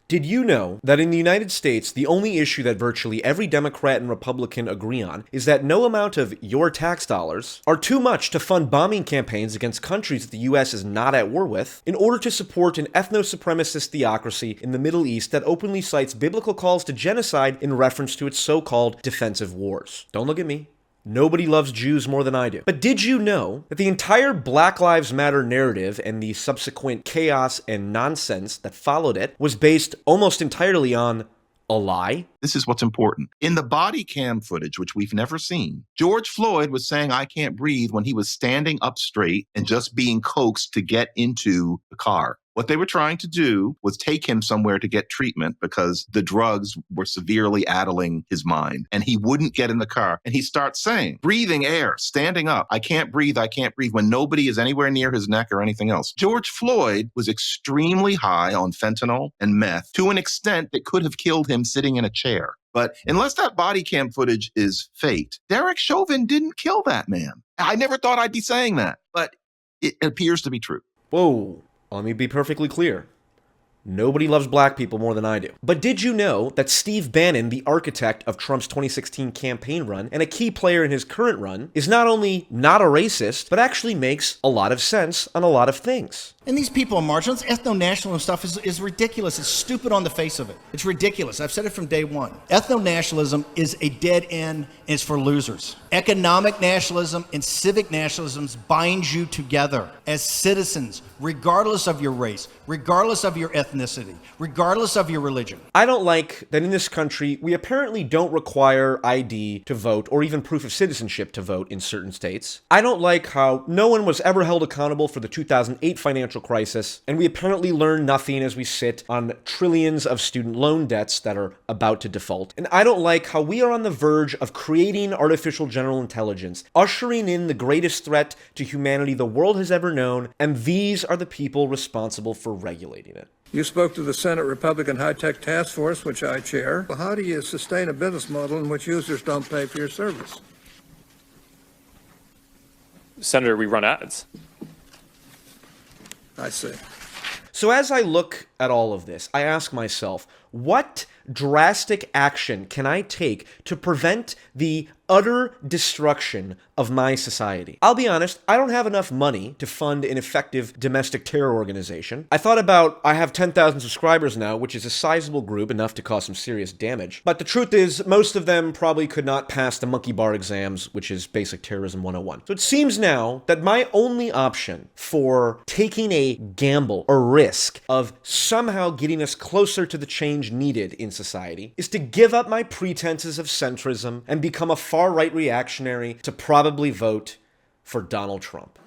Did you know that in the United States, the only issue that virtually every Democrat and Republican agree on is that no amount of your tax dollars are too much to fund bombing campaigns against countries that the US is not at war with in order to support an ethno-supremacist theocracy in the Middle East that openly cites biblical calls to genocide in reference to its so-called defensive wars? Don't look at me. Nobody loves Jews more than I do. But did you know that the entire Black Lives Matter narrative and the subsequent chaos and nonsense that followed it was based almost entirely on a lie? This is what's important. In the body cam footage, which we've never seen, George Floyd was saying, "I can't breathe," when he was standing up straight and just being coaxed to get into the car. What they were trying to do was take him somewhere to get treatment because the drugs were severely addling his mind. And he wouldn't get in the car. And he starts saying, breathing air, standing up, I can't breathe, when nobody is anywhere near his neck or anything else. George Floyd was extremely high on fentanyl and meth to an extent that could have killed him sitting in a chair. But unless that body cam footage is faked, Derek Chauvin didn't kill that man. I never thought I'd be saying that, but it appears to be true. Whoa. Let me be perfectly clear. Nobody loves black people more than I do. But did you know that Steve Bannon, the architect of Trump's 2016 campaign run and a key player in his current run, is not only not a racist, but actually makes a lot of sense on a lot of things? And these people are marginal. This ethno-nationalism stuff is ridiculous. It's stupid on the face of it. It's ridiculous. I've said it from day one. Ethno-nationalism is a dead end, and it's for losers. Economic nationalism and civic nationalism binds you together as citizens, regardless of your race, regardless of your ethnicity, regardless of your religion. I don't like that in this country, we apparently don't require ID to vote or even proof of citizenship to vote in certain states. I don't like how no one was ever held accountable for the 2008 financial crisis, and we apparently learn nothing as we sit on trillions of student loan debts that are about to default. And I don't like how we are on the verge of creating artificial general intelligence, ushering in the greatest threat to humanity the world has ever known, and these are the people responsible for regulating it. You spoke to the Senate Republican High-Tech Task Force, which I chair. Well, how do you sustain a business model in which users don't pay for your service? Senator, we run ads. I see. So as I look at all of this, I ask myself, what drastic action can I take to prevent the utter destruction of my society? I'll be honest, I don't have enough money to fund an effective domestic terror organization. I have 10,000 subscribers now, which is a sizable group, enough to cause some serious damage. But the truth is, most of them probably could not pass the monkey bar exams, which is basic terrorism 101. So it seems now that my only option for taking a gamble or risk of somehow getting us closer to the change needed in society is to give up my pretenses of centrism and become a far-right reactionary to probably vote for Donald Trump.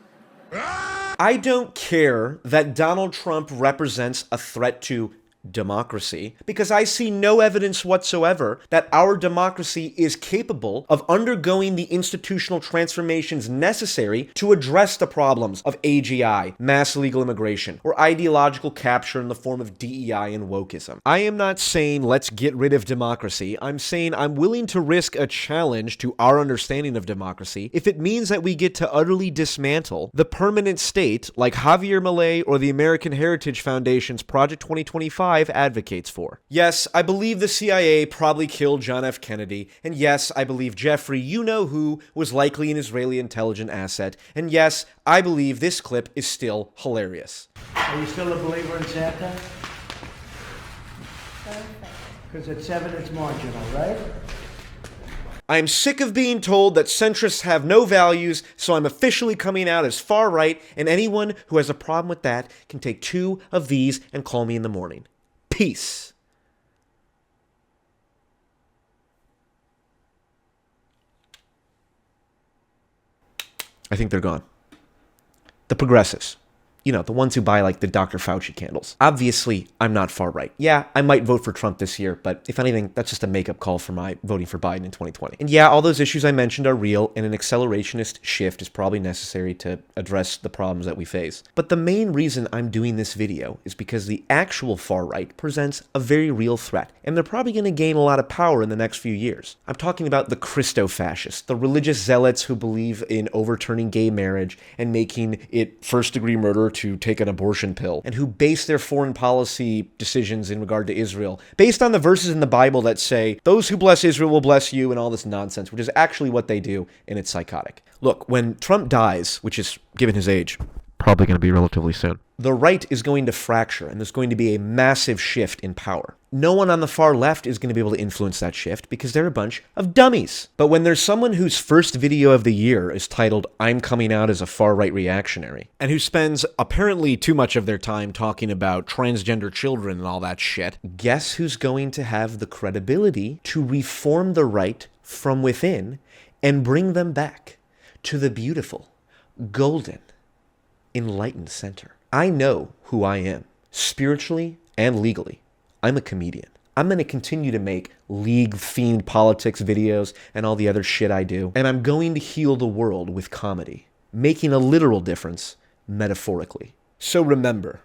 I don't care that Donald Trump represents a threat to democracy, because I see no evidence whatsoever that our democracy is capable of undergoing the institutional transformations necessary to address the problems of AGI, mass illegal immigration, or ideological capture in the form of DEI and wokeism. I am not saying let's get rid of democracy. I'm saying I'm willing to risk a challenge to our understanding of democracy if it means that we get to utterly dismantle the permanent state like Javier Milei or the American Heritage Foundation's Project 2025 advocates for. Yes, I believe the CIA probably killed John F. Kennedy, and yes, I believe Jeffrey you-know-who was likely an Israeli intelligent asset, and yes, I believe this clip is still hilarious. Are you still a believer in Santa? Because at 7 it's marginal, right? I am sick of being told that centrists have no values, so I'm officially coming out as far right, and anyone who has a problem with that can take 2 of these and call me in the morning. Peace. I think they're gone. The progressives. You know, the ones who buy, like, the Dr. Fauci candles. Obviously, I'm not far right. Yeah, I might vote for Trump this year, but if anything, that's just a makeup call for my voting for Biden in 2020. And yeah, all those issues I mentioned are real, and an accelerationist shift is probably necessary to address the problems that we face. But the main reason I'm doing this video is because the actual far right presents a very real threat, and they're probably going to gain a lot of power in the next few years. I'm talking about the Christo-fascists, the religious zealots who believe in overturning gay marriage and making it first-degree murder to take an abortion pill, and who base their foreign policy decisions in regard to Israel based on the verses in the Bible that say, those who bless Israel will bless you, and all this nonsense, which is actually what they do, and it's psychotic. Look, when Trump dies, which is, given his age, probably going to be relatively soon, the right is going to fracture, and there's going to be a massive shift in power. No one on the far left is going to be able to influence that shift because they're a bunch of dummies. But when there's someone whose first video of the year is titled, I'm coming out as a far-right reactionary, and who spends apparently too much of their time talking about transgender children and all that shit, guess who's going to have the credibility to reform the right from within and bring them back to the beautiful, golden, enlightened center? I know who I am, spiritually and legally. I'm a comedian. I'm going to continue to make league-themed politics videos and all the other shit I do, and I'm going to heal the world with comedy, making a literal difference metaphorically. So remember,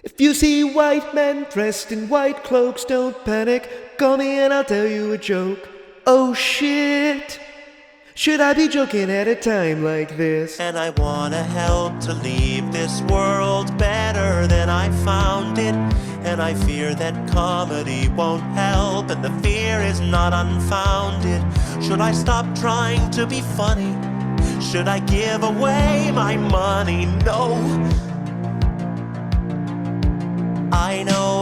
if you see white men dressed in white cloaks, don't panic. Call me and I'll tell you a joke. Oh shit! Should I be joking at a time like this? And I wanna help to leave this world better than I found it. And I fear that comedy won't help, and the fear is not unfounded. Should I stop trying to be funny? Should I give away my money? No. I know